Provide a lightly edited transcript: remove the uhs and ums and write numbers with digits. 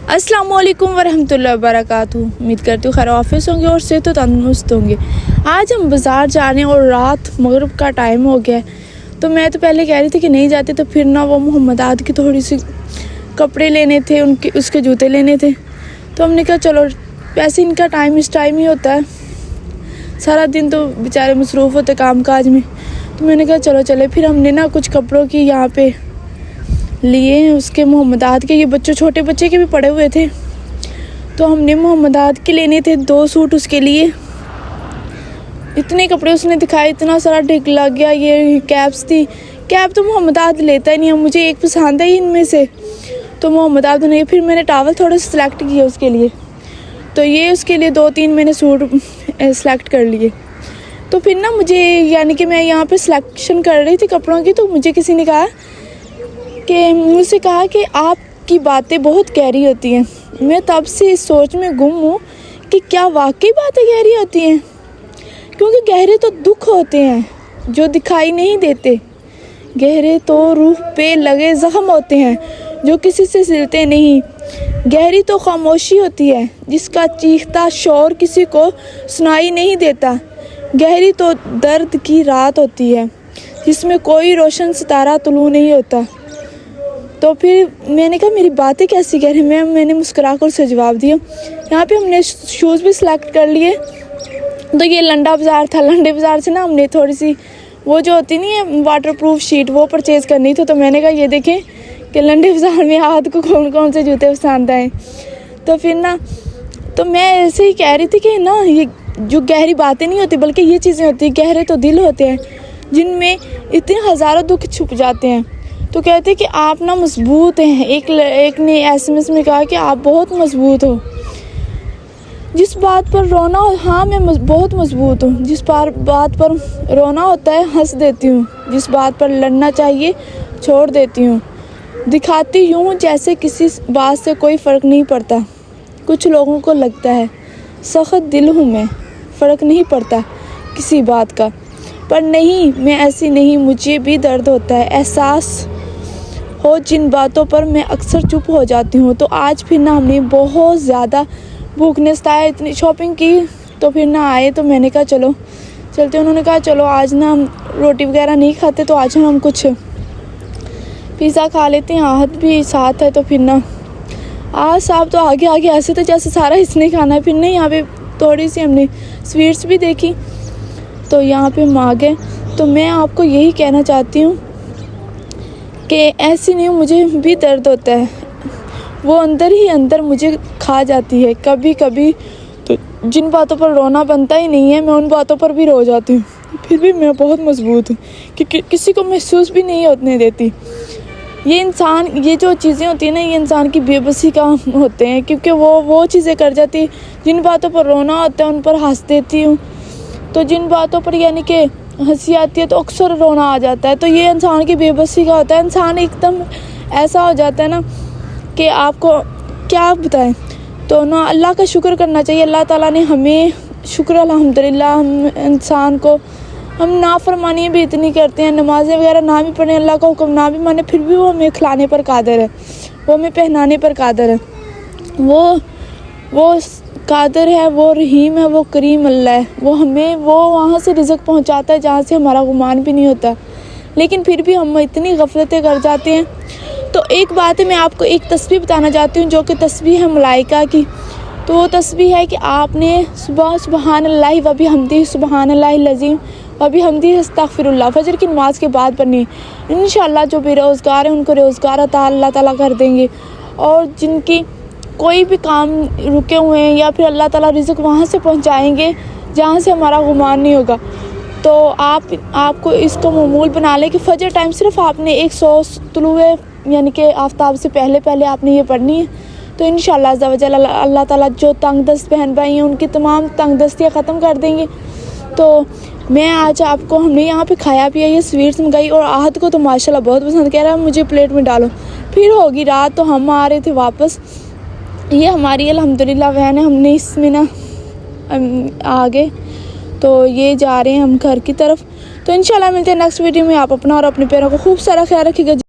अस्सलामुअलैकुम वरहमतुल्लाहि वबरकातुहू। उम्मीद करती हूँ खैर ऑफिस होंगे और सेहत तो तंदुरुस्त होंगे। आज हम बाज़ार जा रहे हैं और रात मगरिब का टाइम हो गया है। तो मैं तो पहले कह रही थी कि नहीं जाते, तो फिर ना वो मोहम्मद आद की थोड़ी सी कपड़े लेने थे, उनके उसके जूते लेने थे। तो हमने कहा चलो, वैसे इनका टाइम इस टाइम ही होता है, सारा दिन तो बेचारे मसरूफ़ होते काम काज में। तो मैंने कहा चलो चले। फिर हमने ना कुछ कपड़ों की यहाँ पे लिए हैं, उसके मोहम्मद आद के, ये बच्चों छोटे बच्चे के भी पड़े हुए थे। तो हमने मोहम्मद आद के लेने थे 2 सूट उसके लिए। इतने कपड़े उसने दिखाए, इतना सारा ढिग लग गया। ये कैप्स थी, कैप तो मोहम्मद आद लेता ही नहीं है, मुझे एक पसंद है इनमें से, तो मोहम्मद आद ने। फिर मैंने टावल थोड़े सेलेक्ट किए उसके लिए, तो ये उसके लिए 2-3 मैंने सूट सेलेक्ट कर लिए। तो फिर ना मुझे, यानी कि मैं यहाँ पे सिलेक्शन कर रही थी कपड़ों की, तो मुझे किसी ने कहा कि मुझसे कहा कि आपकी बातें बहुत गहरी होती हैं। मैं तब से इस सोच में गुम हूँ कि क्या वाकई बातें गहरी होती हैं, क्योंकि गहरे तो दुख होते हैं जो दिखाई नहीं देते, गहरे तो रूह पे लगे ज़ख्म होते हैं जो किसी से सिलते नहीं। गहरी तो खामोशी होती है जिसका चीखता शोर किसी को सुनाई नहीं देता। गहरी तो दर्द की रात होती है जिसमें कोई रोशन सितारा तुलू नहीं होता। तो फिर मैंने कहा मेरी बातें कैसी कह रही हैं, मैंने मुस्कुरा कर उसे जवाब दिया। यहाँ पे हमने शूज़ भी सिलेक्ट कर लिए। तो ये लंडा बाज़ार था, लंडे बाज़ार से ना हमने थोड़ी सी वो जो होती नहीं है वाटरप्रूफ शीट, वो परचेज़ करनी थी। तो मैंने कहा ये देखें कि लंडे बाज़ार में आद को कौन कौन से जूते पसंद आए। तो फिर ना, तो मैं ऐसे ही कह रही थी कि ना, ये जो गहरी बातें नहीं होती बल्कि ये चीज़ें होती हैं, गहरे तो दिल होते हैं जिनमें इतने हज़ारों दुख छुप जाते हैं। तो कहते हैं कि आप ना मजबूत हैं। एक ने SMS में कहा कि आप बहुत मजबूत हो। जिस बात पर रोना, हाँ मैं बहुत मजबूत हूँ। जिस बात पर रोना होता है हंस देती हूँ, जिस बात पर लड़ना चाहिए छोड़ देती हूँ। दिखाती यूँ जैसे किसी बात से कोई फ़र्क नहीं पड़ता। कुछ लोगों को लगता है सख्त दिल हूँ मैं, फ़र्क नहीं पड़ता किसी बात का, पर नहीं, मैं ऐसी नहीं। मुझे भी दर्द होता है, एहसास हो जिन बातों पर मैं अक्सर चुप हो जाती हूँ। तो आज फिर ना हमने बहुत ज़्यादा भूख ने सताया, इतनी शॉपिंग की। तो फिर ना आए, तो मैंने कहा चलो चलते। उन्होंने कहा चलो आज ना हम रोटी वगैरह नहीं खाते, तो आज हम कुछ पिज़्ज़ा खा लेते हैं, आहत भी साथ है। तो फिर ना आज साहब तो आगे आगे ऐसे थे जैसे सारा इसने खाना है। फिर ना यहाँ पे थोड़ी सी हमने स्वीट्स भी देखी, तो यहाँ पे हम आ गए। तो मैं आपको यही कहना चाहती हूँ कि ऐसी नहीं, मुझे भी दर्द होता है, वो अंदर ही अंदर मुझे खा जाती है। कभी कभी तो जिन बातों पर रोना बनता ही नहीं है, मैं उन बातों पर भी रो जाती हूँ। फिर भी मैं बहुत मजबूत हूँ कि किसी को महसूस भी नहीं होने देती। ये इंसान, ये जो चीज़ें होती हैं ना, ये इंसान की बेबसी का होते हैं, क्योंकि वो चीज़ें कर जाती। जिन बातों पर रोना होता है उन पर हंस देती हूँ, तो जिन बातों पर यानी कि हंसी आती है तो अक्सर रोना आ जाता है। तो ये इंसान की बेबसी का होता है। इंसान एकदम ऐसा हो जाता है ना कि आपको क्या बताएं। तो ना अल्लाह का शुक्र करना चाहिए। अल्लाह ताला ने हमें, शुक्र अल्हम्दुलिल्लाह, हम इंसान को, हम नाफरमानी भी इतनी करते हैं, नमाज़ें वगैरह ना भी पढ़ें, अल्लाह का हुक्म ना भी माने, फिर भी वो हमें खिलाने पर कादर है, वो हमें पहनाने पर कादर है। वो कादर है, वो रहीम है, वो करीम अल्लाह है। वो हमें वो वहाँ से रिज़्क़ पहुँचाता है जहाँ से हमारा गुमान भी नहीं होता, लेकिन फिर भी हम इतनी गफलतें कर जाते हैं। तो एक बात है, मैं आपको एक तस्बीह बताना चाहती हूँ, जो कि तस्बीह है मलाइका की। तो वो तस्बीह है कि आपने सुबह सुबहानल्लाहि व बिहम्दिही सुबहानल्लाहिल अज़ीम व बिहम्दिही अस्तगफिरुल्लाह फजर की नमाज़ के बाद पढ़नी। इंशाअल्लाह जो बेरोज़गार हैं उनको रोज़गार अता अल्लाह ताला कर देंगे, और जिनकी कोई भी काम रुके हुए हैं या फिर अल्लाह ताला रिज़्क़ वहाँ से पहुँचाएँगे जहाँ से हमारा गुमान नहीं होगा। तो आपको इसको मामूल बना लें कि फ़जर टाइम सिर्फ आपने 100 तुलुए यानी कि आफ्ताब से पहले आपने ये पढ़नी है। तो इंशाअल्लाह अज़्ज़ा वजल अल्लाह ताला जो तंगदस्त बहन भाई हैं उनकी तमाम तंगदस्तियाँ ख़त्म कर देंगे। तो मैं आज आपको, हमने यहाँ पे खाया पिया, ये स्वीट्स मंगाई, और आहत को तो माशाल्लाह बहुत पसंद, कह रहा है मुझे प्लेट में डालो। फिर होगी रात, तो हम आ रहे थे वापस। ये हमारी अल्हम्दुलिल्लाह वैन है, हमने इसमें ना आ गए। तो ये जा रहे हैं हम घर की तरफ। तो इंशाल्लाह मिलते हैं नेक्स्ट वीडियो में। आप अपना और अपने प्यारों को खूब सारा ख्याल रखिएगा।